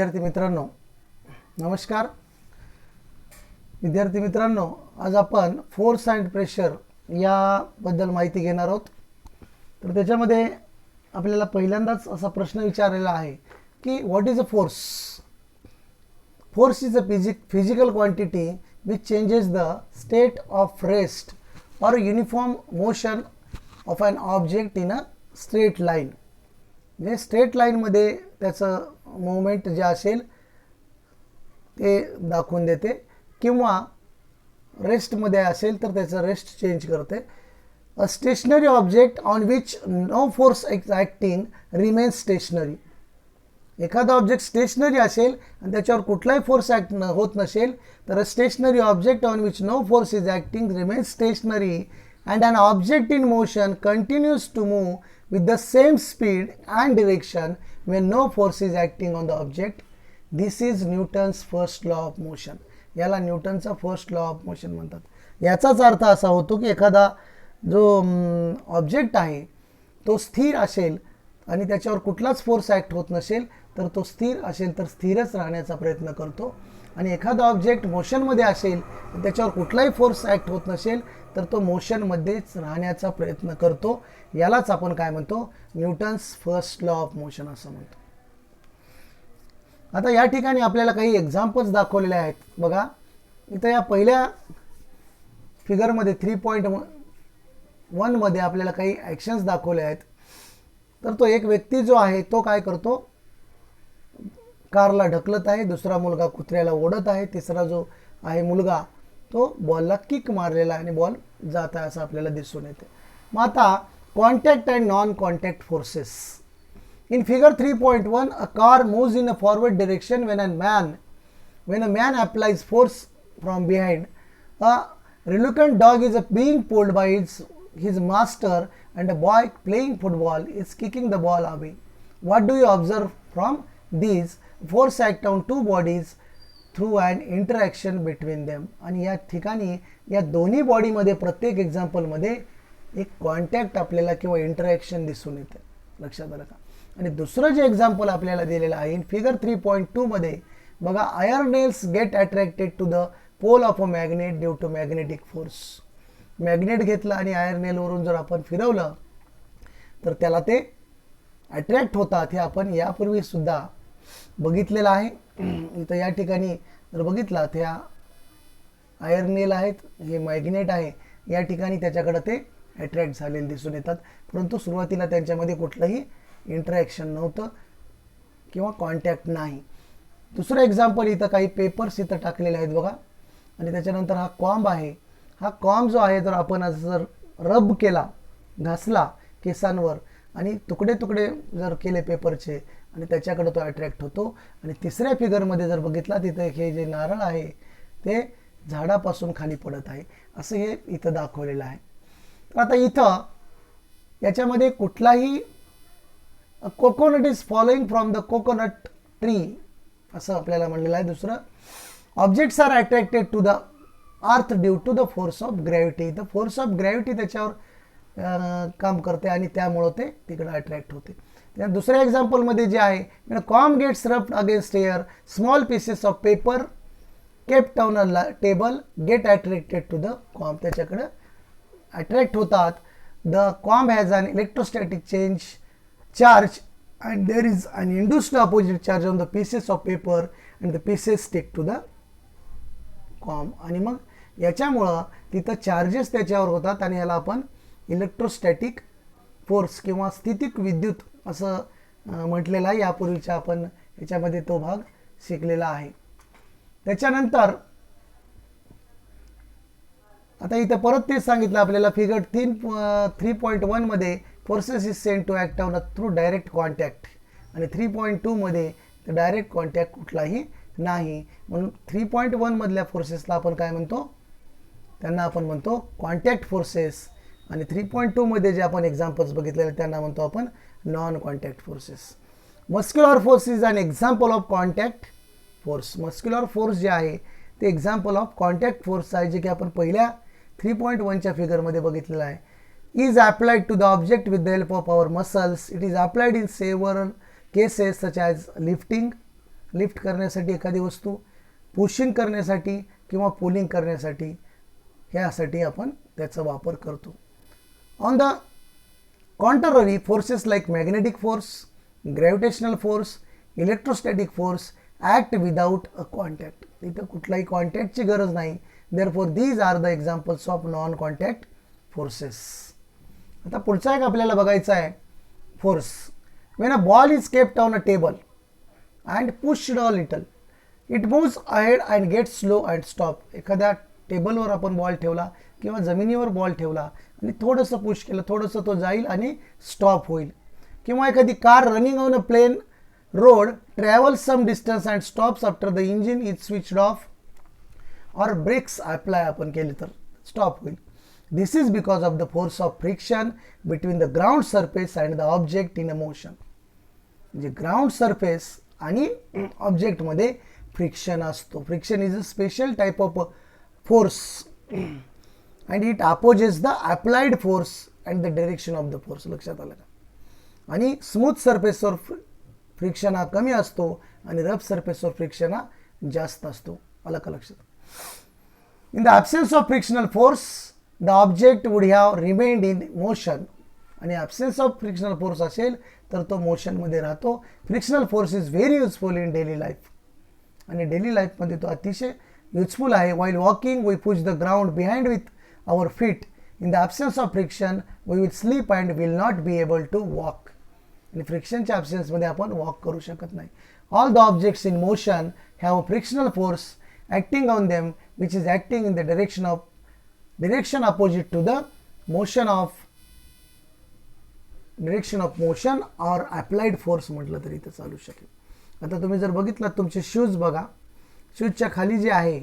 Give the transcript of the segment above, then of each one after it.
विद्यार्थी मित्रांनो, नमस्कार. विद्यार्थी मित्रांनो, आज आपण फोर्स अँड प्रेशर याबद्दल माहिती घेणार आहोत. तर त्याच्यामध्ये आपल्याला पहिल्यांदाच असा प्रश्न विचारलेला आहे की what is a force. Force is a physical quantity which changes the state of rest or uniform motion of an object in a straight line. म्हणजे स्ट्रेट लाईनमध्ये त्याचं मूवमेंट जे असेल ते दाखवून देते, किंवा रेस्टमध्ये असेल तर त्याचं रेस्ट चेंज करते. A stationary object on which no force acting remains stationary. एखादा ऑब्जेक्ट स्टेशनरी असेल आणि त्याच्यावर कुठलाही फोर्स ॲक्ट होत नसेल तर stationary object on which no force is acting remains stationary and an object in motion continues to move with the same speed and direction when no force is acting on the object. This is Newton's first law of motion. याला न्यूटनचा first law of motion म्हणतात. याचाच अर्थ असा होतो की एखादा जो object आहे तो स्थिर असेल आणि त्याच्यावर कुठलाच फोर्स ॲक्ट होत नसेल तर तो स्थिर असेल तर स्थिरच राहण्याचा प्रयत्न करतो, आणि एखादा ऑब्जेक्ट मोशनमध्ये असेल त्याच्यावर कुठलाही फोर्स ॲक्ट होत नसेल तर तो मोशनमध्येच राहण्याचा प्रयत्न करतो. यालाच आपण काय म्हणतो, Newton's first law of motion असं म्हणतो. आता या ठिकाणी आपल्याला काही एक्झाम्पल्स दाखवलेले आहेत. बघा, इथं या पहिल्या फिगरमध्ये 3.1 मध्ये आपल्याला काही ॲक्शन्स दाखवले आहेत. तर तो एक व्यक्ती जो आहे तो काय करतो, कारला ढकलत आहे, दुसरा मुलगा कुत्र्याला ओढत आहे, तिसरा जो आहे मुलगा तो बॉलला किक मारलेला आहे आणि बॉल जात आहे असं आपल्याला दिसून येते. मग आता contact and non contact forces. In figure 3.1 a car moves in a forward direction when a man applies force from behind. A reluctant dog is being pulled by his master and a boy playing football is kicking the ball away. What do you observe from these? Force act on two bodies through an interaction between them. आणि या ठिकाणी या दोन्ही बॉडीमध्ये प्रत्येक एक्झाम्पलमध्ये एक contact आपल्याला किंवा इंटरॅक्शन दिसून येते. लक्षात आलं का? आणि दुसरं जे एक्झाम्पल आपल्याला दिलेलं आहे इन फिगर 3.2 मध्ये बघा, iron nails get attracted to the pole of a magnet due to magnetic force. Magnet घेतलं आणि आयर्न नेलवरून जर आपण फिरवलं तर त्याला ते अट्रॅक्ट होतात. हे आपण यापूर्वी सुद्धा बघितलेलं आहे. इथं या ठिकाणी जर बघितला तर ह्या आयर्न नेल आहेत, हे मॅग्नेट आहे, या ठिकाणी त्याच्याकडे ते अट्रॅक्ट झालेले दिसून येतात. परंतु सुरुवातीला त्यांच्यामध्ये कुठलंही इंटरॅक्शन नव्हतं किंवा कॉन्टॅक्ट नाही. दुसरं एक्झाम्पल, इथं काही पेपर्स इथं टाकलेले आहेत बघा, आणि त्याच्यानंतर हा कॉम्ब आहे. हा कॉम्ब जो आहे जर आपण जर रब केला, घासला केसांवर आणि तुकडे तुकडे जर केले पेपरचे आणि त्याच्याकडे तो अट्रॅक्ट होतो. आणि तिसऱ्या फिगरमध्ये जर बघितला तिथे हे जे नारळ आहे ते झाडापासून खाली पडत आहे असं हे इथं दाखवलेलं आहे. तर आता इथं याच्यामध्ये कुठलाही coconut is following from the coconut tree असं आपल्याला म्हणलेलं आहे. दुसरं, objects are attracted to the earth due to the force of gravity. The force of gravity त्याच्यावर काम करते आणि त्यामुळं ते तिकडे अट्रॅक्ट होते. दुसऱ्या एक्झाम्पलमध्ये जे आहे, comb gets rubbed against air, small pieces of paper kept on a table get attracted to the comb. त्याच्याकडे अट्रॅक्ट होतात. The comb has an electrostatic charge and there is an induced opposite charge on the pieces of paper and the pieces stick to the comb. आणि मग याच्यामुळं तिथं charges त्याच्यावर होतात आणि याला आपण इलेक्ट्रोस्टॅटिक फोर्स किंवा स्थितिक विद्युत असं म्हटलेलं आहे. यापूर्वीच्या आपण याच्यामध्ये तो भाग शिकलेला आहे. त्याच्यानंतर आता इथं परत तेच सांगितलं आपल्याला, फिगर 3.1 मध्ये forces is sent to act on through direct contact, आणि 3.2 मध्ये डायरेक्ट कॉन्टॅक्ट कुठलाही नाही. म्हणून 3.1 मधल्या फोर्सेसला आपण काय म्हणतो, त्यांना आपण म्हणतो कॉन्टॅक्ट फोर्सेस, आणि 3.2 मध्ये जे आपण एक्झाम्पल्स बघितलेले त्यांना म्हणतो आपण non contact forces. Muscular force is an example of contact force. Muscular force जे आहे ते एक्झाम्पल ऑफ कॉन्टॅक्ट फोर्स आहे, जे की आपण पहिल्या 3.1च्या फिगरमध्ये बघितलेलं आहे. is applied to the object with the help of our muscles. It is applied in several cases such as lifting, lift करण्यासाठी एखादी वस्तू, पुशिंग करण्यासाठी किंवा पुलिंग करण्यासाठी, ह्यासाठी आपण त्याचा वापर करतो. On the contrary, forces like magnetic force, gravitational force, electrostatic force act without a contact. इथं कुठलाही कॉन्टॅक्टची गरज नाही. Therefore these are the examples of non contact forces. आता पुढचा एक आपल्याला बघायचा आहे force. When a ball is kept on a table and pushed a little, it moves ahead and gets slow and stop. एखाद्या टेबलवर आपण बॉल ठेवला किंवा जमिनीवर बॉल ठेवला आणि थोडंसं पुश केलं, थोडंसं तो जाईल आणि स्टॉप होईल. किंवा एखादी car running on a plain road travels some distance and stops after the engine is switched off or brakes apply आपण केले तर स्टॉप होईल. This is because of the force of friction between the ground surface and the object in a motion. म्हणजे ground surface आणि ऑब्जेक्टमध्ये friction असतो. Friction is a special type of force and it opposes the applied force and the direction of the force. लक्षात आलं का? आणि smooth सरफेसवर friction हा कमी असतो आणि रफ सरफेसवर फ्रिक्शन हा जास्त असतो. आलं का लक्षात? In the absence of frictional force the object would have remained in motion. आणि ॲब्सेन्स ऑफ फ्रिक्शनल फोर्स असेल तर तो मोशनमध्ये राहतो. Frictional force is very useful in daily life. आणि डेली लाईफमध्ये तो अतिशय युजफुल आहे. While walking we push the ground behind with our feet. In the absence of friction we will slip and will not be able to walk. आणि फ्रिक्शनच्या ॲब्सेन्समध्ये आपण walk करू शकत नाही. All the objects in motion have a frictional force acting on them which is acting in the direction opposite to the motion of motion or applied force म्हटलं तरी इथं चालू शकेल. आता तुम्ही जर बघितलं तुमचे शूज बघा, शूजच्या खाली जे आहे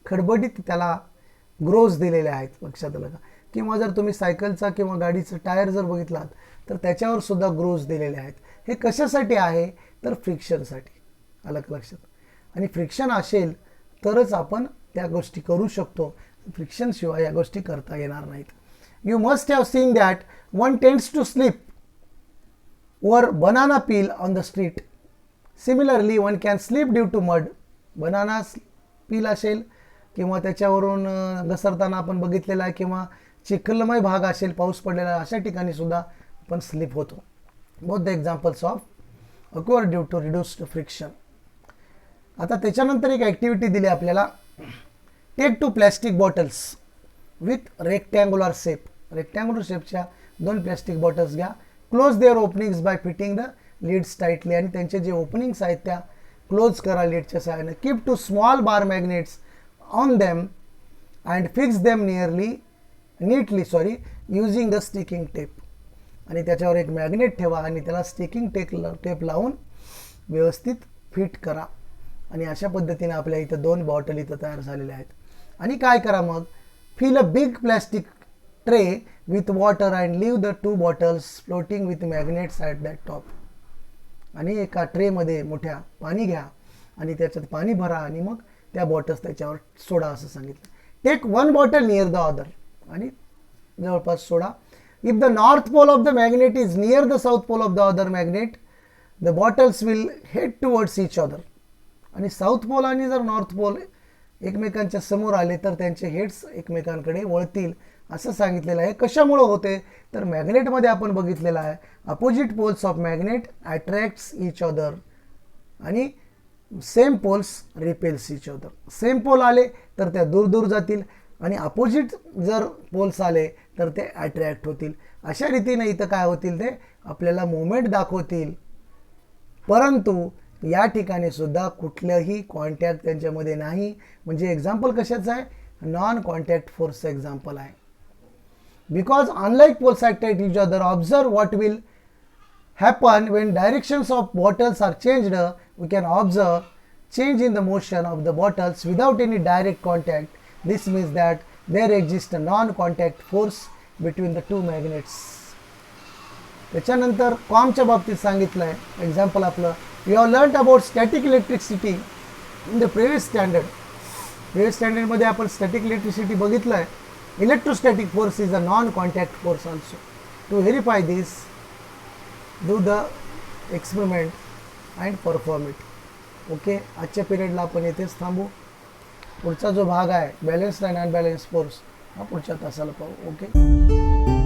खडबडीत त्याला ग्रोव्ज दिलेले आहेत. लक्षात आलं का? किंवा जर तुम्ही सायकलचा किंवा गाडीचं टायर जर बघितलात तर त्याच्यावर सुद्धा ग्रोव्ज दिलेले आहेत. हे कशासाठी आहे तर फ्रिक्शनसाठी. आलं का लक्षात? आणि फ्रिक्शन असेल तरच आपण त्या गोष्टी करू शकतो. फ्रिक्शन शिवाय या गोष्टी करता येणार नाहीत. You must have seen that one tends to slip over banana peel on the street. Similarly one can slip due to mud. Banana peel असेल किंवा त्याच्यावरून घसरताना आपण बघितलेला आहे किंवा चिखलमय भाग असेल, पाऊस पडलेला, अशा ठिकाणी सुद्धा आपण स्लीप होतो. Both the examples of occur due to reduced friction. आता त्याच्यानंतर एक ॲक्टिव्हिटी दिली आपल्याला. Take 2 plastic bottles with rectangular shape. Rectangular शेपच्या 2 प्लॅस्टिक बॉटल्स घ्या. Close their openings by fitting the lids tightly. आणि त्यांचे जे ओपनिंग्स आहेत त्या क्लोज करा लीडच्या सहाय्याने. Keep 2 small bar magnets on them and fix them neatly using the sticking tape. आणि त्याच्यावर एक मॅग्नेट ठेवा आणि त्याला स्टिकिंग टेप लावून व्यवस्थित फिट करा. आणि अशा पद्धतीने आपल्या इथं 2 बॉटल इथं तयार झालेल्या आहेत. आणि काय करा मग, fill a big plastic tray with water and leave the 2 bottles floating with magnets at that top. आणि एका ट्रेमध्ये मोठ्या पाणी घ्या आणि त्याच्यात पाणी भरा आणि मग त्या बॉटल्स त्याच्यावर सोडा असं सांगितलं. Take 1 bottle near the other. आणि जवळपास सोडा. If the north pole of the magnet is near the south pole of the other magnet the bottles will head towards each other. आणि साऊथ पोल आणि जर नॉर्थ पोल एकमेकांच्या समोर आले तर त्यांचे हेड्स एकमेकांकडे वळतील असं सांगितलेलं आहे. कशामुळे होते तर मॅग्नेटमध्ये आपण बघितलेलं आहे opposite poles of magnet attracts each other आणि same poles repels each other. Same pole आले तर त्या दूर दूर जातील आणि अपोजिट जर पोल्स आले तर ते अट्रॅक्ट होतील. अशा रीतीने इथं काय होतील ते आपल्याला मुवमेंट दाखवतील. परंतु या ठिकाणी सुद्धा कुठलंही कॉन्टॅक्ट त्यांच्यामध्ये नाही. म्हणजे एक्झाम्पल कशाचं आहे, नॉन कॉन्टॅक्ट फोर्सचं एक्झाम्पल आहे. Because unlike poles attract each other, observe what will happen when directions of bottles are changed. We can observe change in the motion of the bottles without any direct contact. This means that there exists a non-contact force between the two magnets. त्याच्यानंतर कॉमच्या बाबतीत सांगितलं आहे example आपलं. We have learn about static electricity in the previous standard. Previous स्टँडर्डमध्ये आपण static electricity बघितलं आहे. Electrostatic force is a non contact force also. To verify this, do the experiment and perform it. Okay, आजच्या पिरियडला आपण इथेच थांबू. पुढचा जो भाग आहे बॅलन्स्ड अँड अनबॅलन्स फोर्स हा पुढच्या तासाला पाहू. ओके.